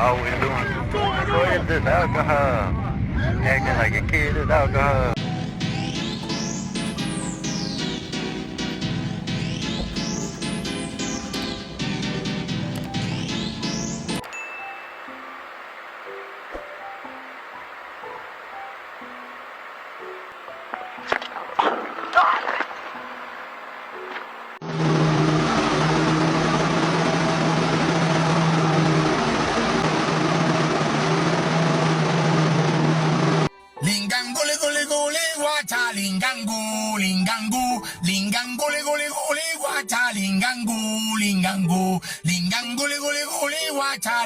All we doing is this alcohol. Acting like a kid is alcohol. Lingango le gole gole guacha lingango lingango lingango le gole gole guacha lingango lingango lingango le gole gole guacha